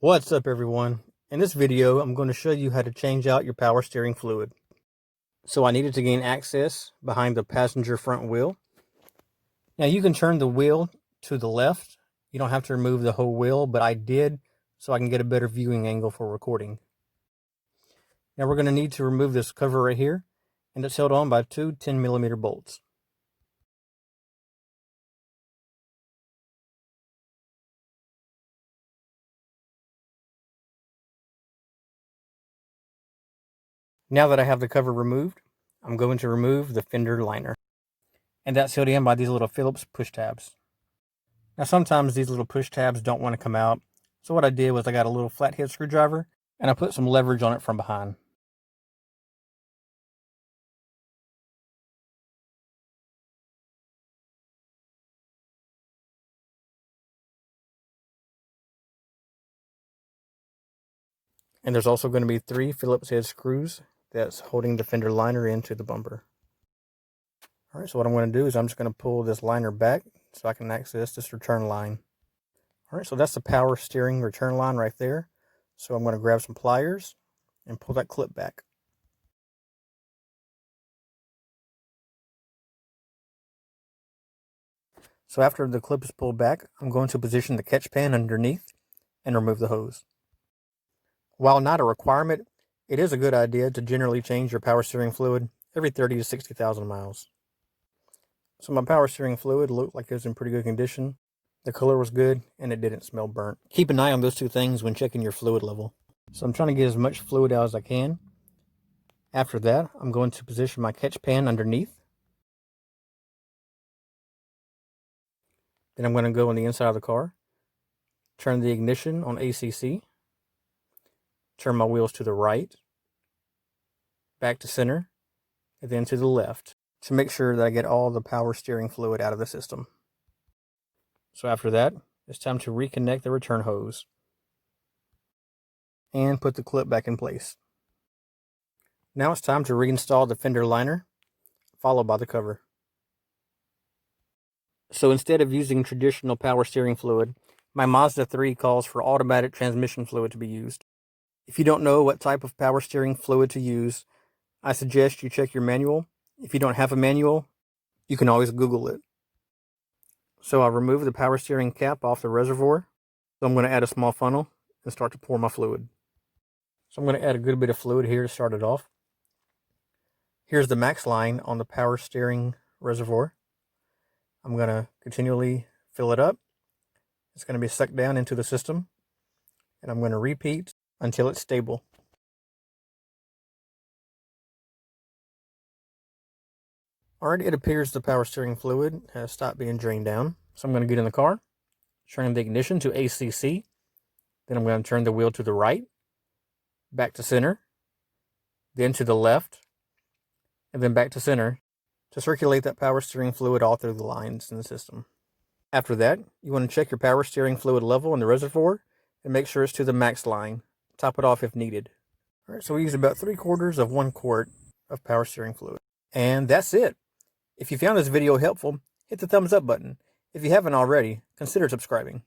What's up everyone? In this video I'm going to show you how to change out your power steering fluid. So I needed to gain access behind the passenger front wheel. Now you can turn the wheel to the left. You don't have to remove the whole wheel, but I did so I can get a better viewing angle for recording. Now we're going to need to remove this cover right here, and it's held on by two 10mm bolts. Now that I have the cover removed, I'm going to remove the fender liner. And that's held in by these little Phillips push tabs. Now sometimes these little push tabs don't want to come out, so what I did was I got a little flathead screwdriver and I put some leverage on it from behind. And there's also going to be 3 Phillips head screws that's holding the fender liner into the bumper. Alright, so what I'm going to do is I'm just going to pull this liner back so I can access this return line. Alright, so that's the power steering return line right there. So I'm going to grab some pliers and pull that clip back. So after the clip is pulled back, I'm going to position the catch pan underneath and remove the hose. While not a requirement, it is a good idea to generally change your power steering fluid every 30 to 60,000 miles. So my power steering fluid looked like it was in pretty good condition. The color was good and it didn't smell burnt. Keep an eye on those two things when checking your fluid level. So I'm trying to get as much fluid out as I can. After that, I'm going to position my catch pan underneath. Then I'm going to go on the inside of the car, turn the ignition on ACC, turn my wheels to the right, back to center, and then to the left to make sure that I get all the power steering fluid out of the system. So after that, it's time to reconnect the return hose and put the clip back in place. Now it's time to reinstall the fender liner, followed by the cover. So instead of using traditional power steering fluid, my Mazda 3 calls for automatic transmission fluid to be used. If you don't know what type of power steering fluid to use, I suggest you check your manual. If you don't have a manual, you can always Google it. So I'll remove the power steering cap off the reservoir. So I'm going to add a small funnel and start to pour my fluid. So I'm going to add a good bit of fluid here to start it off. Here's the max line on the power steering reservoir. I'm going to continually fill it up. It's going to be sucked down into the system. And I'm going to repeat until it's stable. Alright, it appears the power steering fluid has stopped being drained down. So I'm going to get in the car, turn the ignition to ACC. Then I'm going to turn the wheel to the right, back to center, then to the left, and then back to center to circulate that power steering fluid all through the lines in the system. After that, you want to check your power steering fluid level in the reservoir and make sure it's to the max line. Top it off if needed. Alright, so we use about 3/4 of 1 quart of power steering fluid. And that's it. If you found this video helpful, hit the thumbs up button. If you haven't already, consider subscribing.